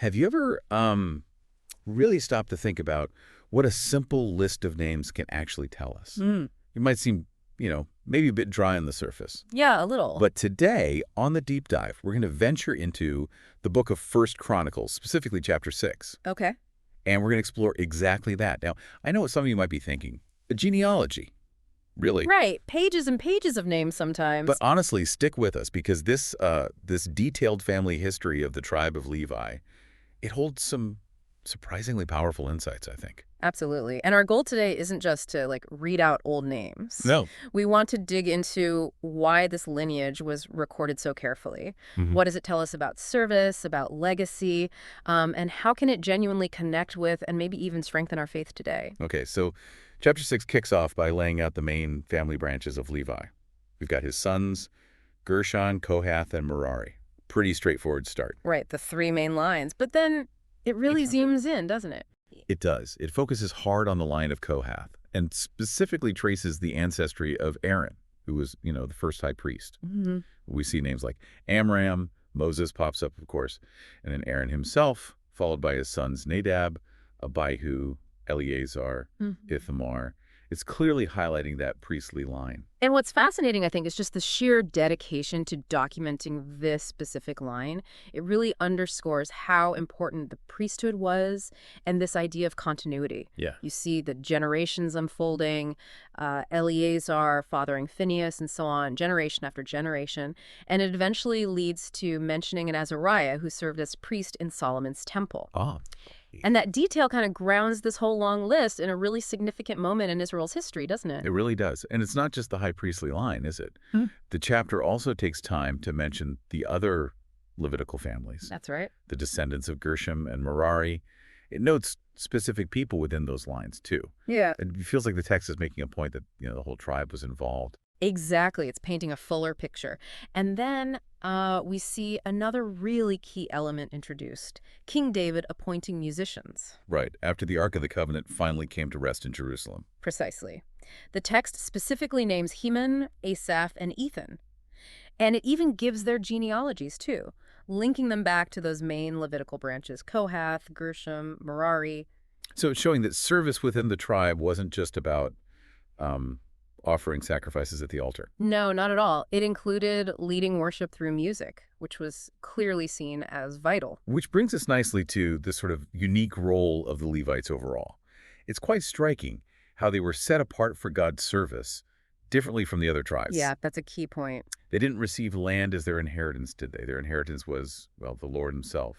Have you ever really stopped to think about what a simple list of names can actually tell us? Mm. It might seem, maybe a bit dry on the surface. Yeah, a little. But today, on the deep dive, we're going to venture into the book of First Chronicles, specifically chapter 6. Okay. And we're going to explore exactly that. Now, I know what some of you might be thinking. A genealogy. Really? Right. Pages and pages of names But sometimes. honestly, stick with us because this detailed family history of the tribe of Levi, it holds some surprisingly powerful insights, I think. Absolutely. And our goal today isn't just to read out old names. No. We want to dig into why this lineage was recorded so carefully. What does it tell us about service, about legacy, and how can it genuinely connect with and maybe even strengthen our faith today? Okay, so chapter 6 kicks off by laying out the main family branches of Levi. We've got his sons, Gershon, Kohath, and Merari. Pretty straightforward start. Right, the three main lines. But then it really zooms in, doesn't it? It does. It focuses hard on the line of Kohath and specifically traces the ancestry of Aaron, who was, the first high priest. Mm-hmm. We see names like Amram, Moses pops up, of course, and then Aaron himself, followed by his sons Nadab, Abihu, Eleazar, Ithamar. It's clearly highlighting that priestly line. And what's fascinating, I think, is just the sheer dedication to documenting this specific line. It really underscores how important the priesthood was and this idea of continuity. Yeah. You see the generations unfolding, Eleazar fathering Phineas and so on, generation after generation. And it eventually leads to mentioning an Azariah who served as priest in Solomon's temple. Ah. And that detail kind of grounds this whole long list in a really significant moment in Israel's history, doesn't it? It really does. And it's not just the high priestly line, is it? The chapter also takes time to mention the other Levitical families, That's right. the descendants of Gershom and Merari. It notes specific people within those lines, too. Yeah. It feels like the text is making a point that, the whole tribe was involved. Exactly. It's painting a fuller picture. And then we see another really key element introduced, King David appointing musicians. Right, after the Ark of the Covenant finally came to rest in Jerusalem. Precisely. The text specifically names Heman, Asaph, and Ethan. And it even gives their genealogies, too, linking them back to those main Levitical branches, Kohath, Gershom, Merari. So it's showing that service within the tribe wasn't just about offering sacrifices at the altar. No, not at all. It included leading worship through music, which was clearly seen as vital. Which brings us nicely to this sort of unique role of the Levites overall. It's quite striking how they were set apart for God's service differently from the other tribes. Yeah, that's a key point. They didn't receive land as their inheritance, did they? Their inheritance was, the Lord himself.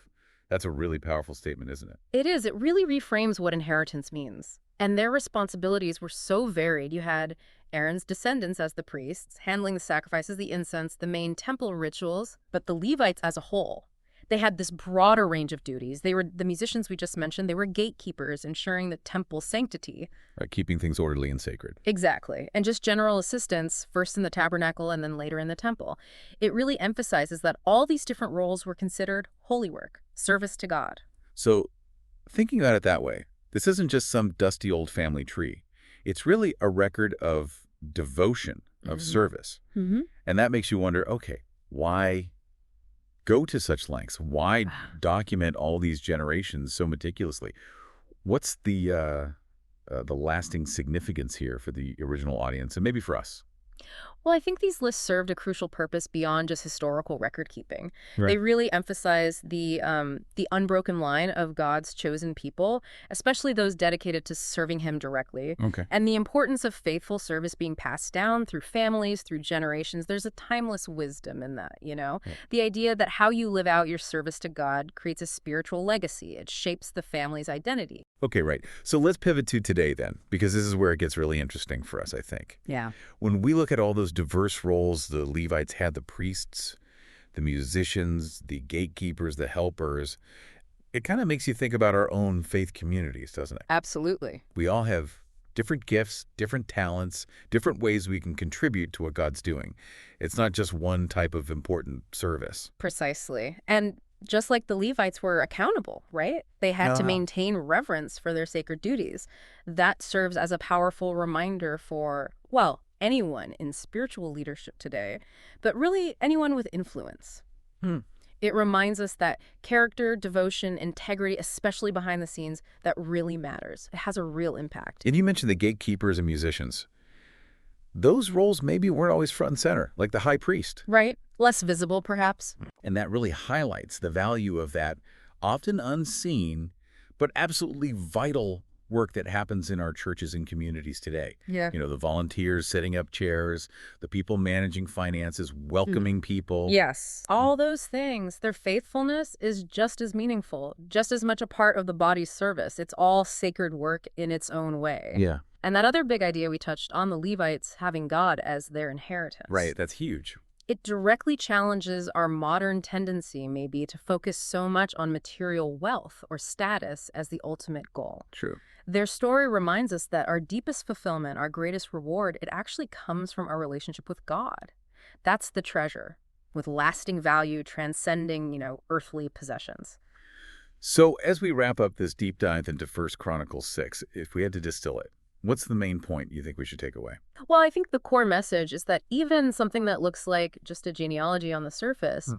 That's a really powerful statement, isn't it? It is. It really reframes what inheritance means. And their responsibilities were so varied. You had Aaron's descendants as the priests, handling the sacrifices, the incense, the main temple rituals, but the Levites as a whole. They had this broader range of duties. They were the musicians we just mentioned. They were gatekeepers, ensuring the temple sanctity. Right, keeping things orderly and sacred. Exactly. And just general assistance, first in the tabernacle and then later in the temple. It really emphasizes that all these different roles were considered holy work, service to God. So, thinking about it that way, this isn't just some dusty old family tree. It's really a record of devotion, of service. And that makes you wonder, okay, why go to such lengths? Why document all these generations so meticulously? What's the lasting significance here for the original audience and maybe for us? Well, I think these lists served a crucial purpose beyond just historical record keeping. Right. They really emphasize the unbroken line of God's chosen people, especially those dedicated to serving him directly. Okay. And the importance of faithful service being passed down through families, through generations. There's a timeless wisdom in that, Yeah. The idea that how you live out your service to God creates a spiritual legacy. It shapes the family's identity. Okay, right. So let's pivot to today then, because this is where it gets really interesting for us, I think. Yeah. When we look at all those diverse roles the Levites had, the priests, the musicians, the gatekeepers, the helpers, it kind of makes you think about our own faith communities, doesn't it? Absolutely. We all have different gifts, different talents, different ways we can contribute to what God's doing. It's not just one type of important service. Precisely. And just like the Levites were accountable, right? They had to maintain reverence for their sacred duties. That serves as a powerful reminder for, anyone in spiritual leadership today, but really anyone with influence. It reminds us that character, devotion, integrity, especially behind the scenes, that really matters. It has a real impact. And you mentioned the gatekeepers and musicians. Those roles maybe weren't always front and center, like the high priest. Right? Less visible, perhaps. And that really highlights the value of that often unseen, but absolutely vital work that happens in our churches and communities today. Yeah. You know, the volunteers setting up chairs, the people managing finances, welcoming people. Yes. All those things, their faithfulness is just as meaningful, just as much a part of the body's service. It's all sacred work in its own way. Yeah. And that other big idea we touched on, the Levites having God as their inheritance. Right, that's huge. It directly challenges our modern tendency, maybe, to focus so much on material wealth or status as the ultimate goal. True. Their story reminds us that our deepest fulfillment, our greatest reward, it actually comes from our relationship with God. That's the treasure, with lasting value transcending, earthly possessions. So as we wrap up this deep dive into 1 Chronicles 6, if we had to distill it, what's the main point you think we should take away? Well, I think the core message is that even something that looks like just a genealogy on the surface,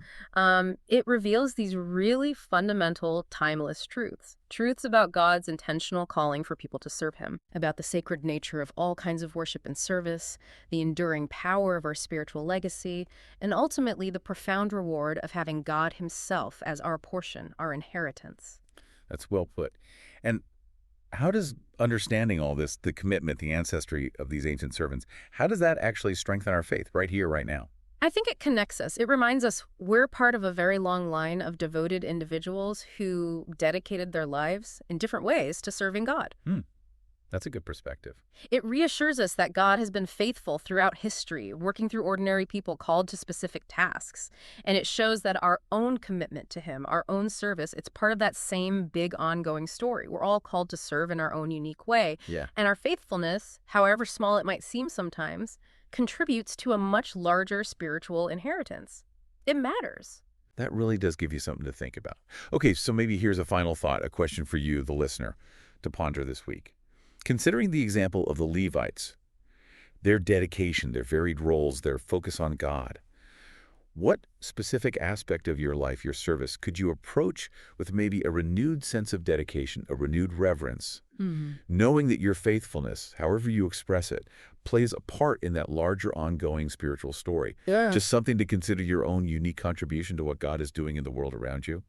it reveals these really fundamental, timeless truths. Truths about God's intentional calling for people to serve him, about the sacred nature of all kinds of worship and service, the enduring power of our spiritual legacy, and ultimately the profound reward of having God himself as our portion, our inheritance. That's well put. And how does understanding all this, the commitment, the ancestry of these ancient servants, how does that actually strengthen our faith right here, right now? I think it connects us. It reminds us we're part of a very long line of devoted individuals who dedicated their lives in different ways to serving God. That's a good perspective. It reassures us that God has been faithful throughout history, working through ordinary people called to specific tasks. And it shows that our own commitment to him, our own service, it's part of that same big ongoing story. We're all called to serve in our own unique way. Yeah. And our faithfulness, however small it might seem sometimes, contributes to a much larger spiritual inheritance. It matters. That really does give you something to think about. Okay, so maybe here's a final thought, a question for you, the listener, to ponder this week. Considering the example of the Levites, their dedication, their varied roles, their focus on God, what specific aspect of your life, your service, could you approach with maybe a renewed sense of dedication, a renewed reverence, knowing that your faithfulness, however you express it, plays a part in that larger ongoing spiritual story? Yeah. Just something to consider your own unique contribution to what God is doing in the world around you?